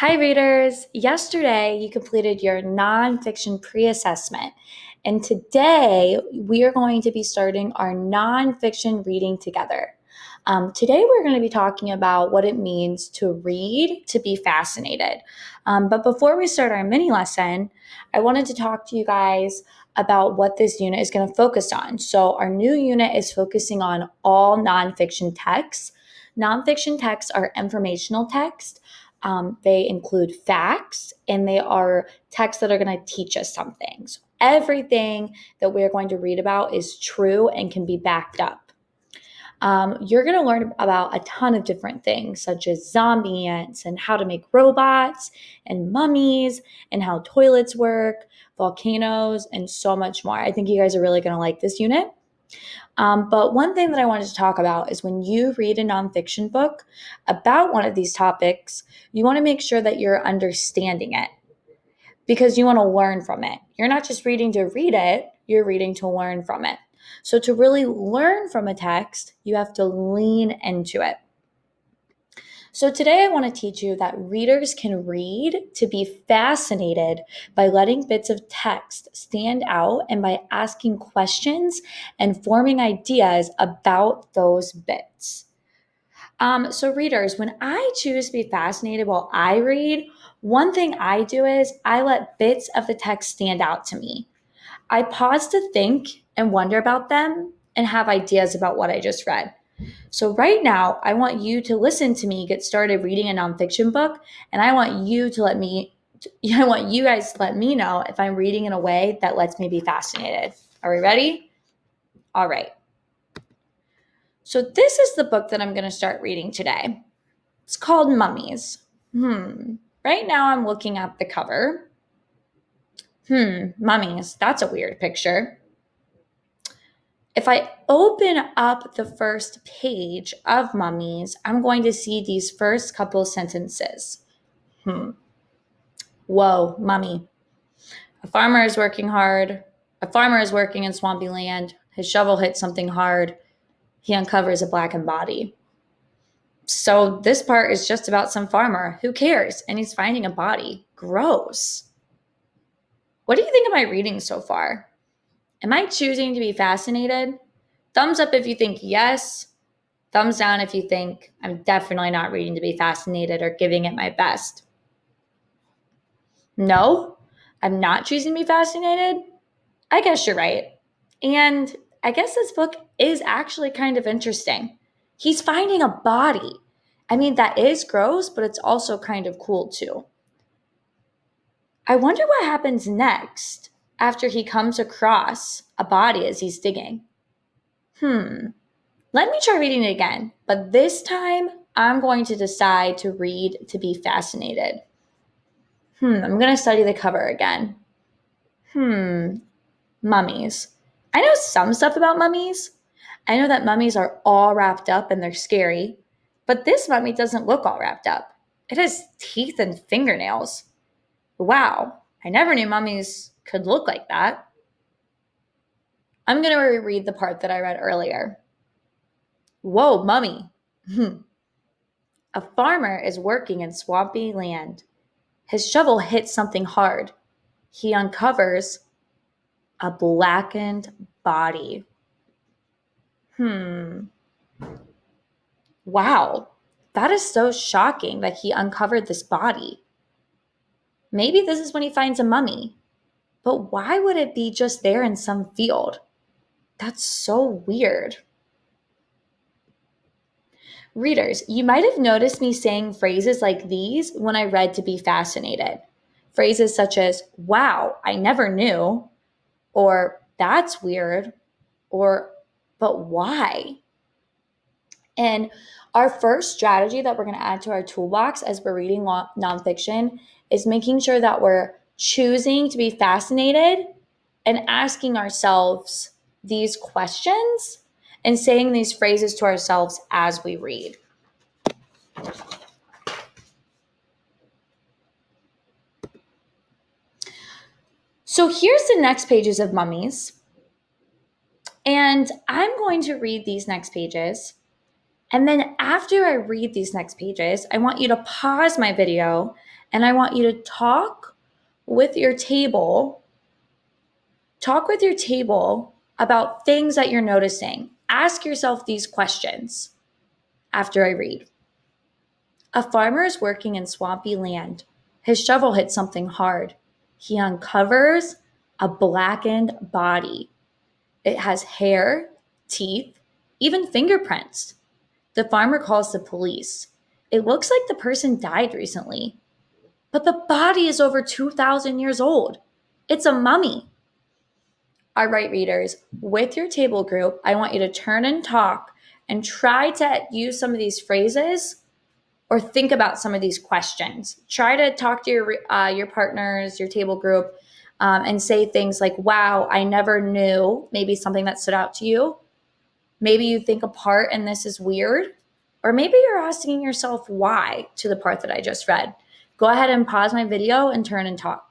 Hi, readers. Yesterday, you completed your nonfiction pre assessment. And today, we are going to be starting our nonfiction reading together. Today, we're going to be talking about what it means to read, to be fascinated. But before we start our mini lesson, I wanted to talk to you guys about what this unit is going to focus on. So, our new unit is focusing on all nonfiction texts. Nonfiction texts are informational texts. They include facts, and they are texts that are going to teach us some things. Everything that we're going to read about is true and can be backed up. You're going to learn about a ton of different things, such as zombie ants and how to make robots and mummies and how toilets work, volcanoes, and so much more. I think you guys are really going to like this unit. But one thing that I wanted to talk about is when you read a nonfiction book about one of these topics, you want to make sure that you're understanding it because you want to learn from it. You're not just reading to read it, you're reading to learn from it. So to really learn from a text, you have to lean into it. So today I want to teach you that readers can read to be fascinated by letting bits of text stand out and by asking questions and forming ideas about those bits. So readers, when I choose to be fascinated while I read, one thing I do is I let bits of the text stand out to me. I pause to think and wonder about them and have ideas about what I just read. So right now, I want you to listen to me get started reading a nonfiction book, and I want you guys to let me know if I'm reading in a way that lets me be fascinated. Are we ready? All right. So this is the book that I'm going to start reading today. It's called Mummies. Right now I'm looking at the cover. Mummies. That's a weird picture. If I open up the first page of Mummies, I'm going to see these first couple sentences. Whoa, mummy. A farmer is working hard. A farmer is working in swampy land. His shovel hits something hard. He uncovers a blackened body. So this part is just about some farmer. Who cares? And he's finding a body. Gross. What do you think of my reading so far? Am I choosing to be fascinated? Thumbs up if you think yes. Thumbs down if you think I'm definitely not reading to be fascinated or giving it my best. No, I'm not choosing to be fascinated. I guess you're right. And I guess this book is actually kind of interesting. He's finding a body. I mean, that is gross, but it's also kind of cool too. I wonder what happens next after he comes across a body as he's digging. Let me try reading it again, but this time I'm going to decide to read to be fascinated. I'm going to study the cover again. Mummies. I know some stuff about mummies. I know that mummies are all wrapped up and they're scary, but this mummy doesn't look all wrapped up. It has teeth and fingernails. Wow, I never knew mummies could look like that. I'm going to reread the part that I read earlier. Whoa, mummy. A farmer is working in swampy land. His shovel hits something hard. He uncovers a blackened body. Wow, that is so shocking that he uncovered this body. Maybe this is when he finds a mummy. But why would it be just there in some field? That's so weird. Readers, you might have noticed me saying phrases like these when I read to be fascinated. Phrases such as, wow, I never knew, or that's weird, or but why? And our first strategy that we're going to add to our toolbox as we're reading nonfiction is making sure that we're choosing to be fascinated and asking ourselves these questions and saying these phrases to ourselves as we read. So here's the next pages of Mummies. And I'm going to read these next pages. And then after I read these next pages, I want you to pause my video And I want you to with your table, talk with your table about things that you're noticing. Ask yourself these questions after I read. A farmer is working in swampy land. His shovel hits something hard. He uncovers a blackened body. It has hair, teeth, even fingerprints. The farmer calls the police. It looks like the person died recently, but the body is over 2,000 years old. It's a mummy. All right, readers, with your table group, I want you to turn and talk and try to use some of these phrases or think about some of these questions. Try to talk to your partners, your table group, and say things like, wow, I never knew, maybe something that stood out to you. Maybe you think a part in this is weird, or maybe you're asking yourself why to the part that I just read. Go ahead and pause my video and turn and talk.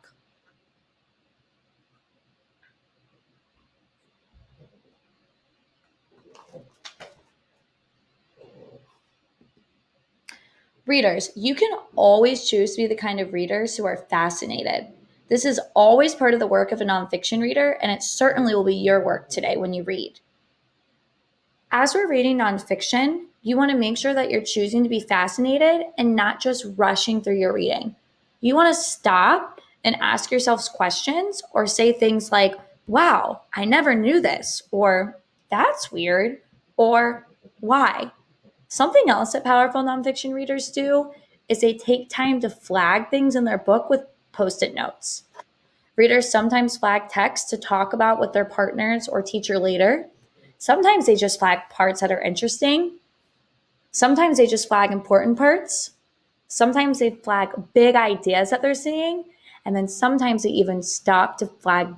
Readers, you can always choose to be the kind of readers who are fascinated. This is always part of the work of a nonfiction reader, and it certainly will be your work today when you read. As we're reading nonfiction, you want to make sure that you're choosing to be fascinated and not just rushing through your reading. You want to stop and ask yourselves questions or say things like, wow, I never knew this, or that's weird, or why. Something else that powerful nonfiction readers do is they take time to flag things in their book with post-it notes. Readers sometimes flag text to talk about with their partners or teacher later. Sometimes they just flag parts that are interesting. Sometimes they just flag important parts. Sometimes they flag big ideas that they're seeing. And then sometimes they even stop to flag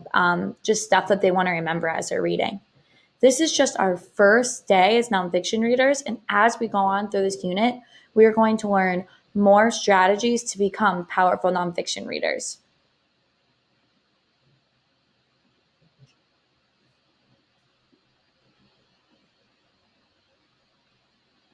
just stuff that they want to remember as they're reading. This is just our first day as nonfiction readers. And as we go on through this unit, we are going to learn more strategies to become powerful nonfiction readers.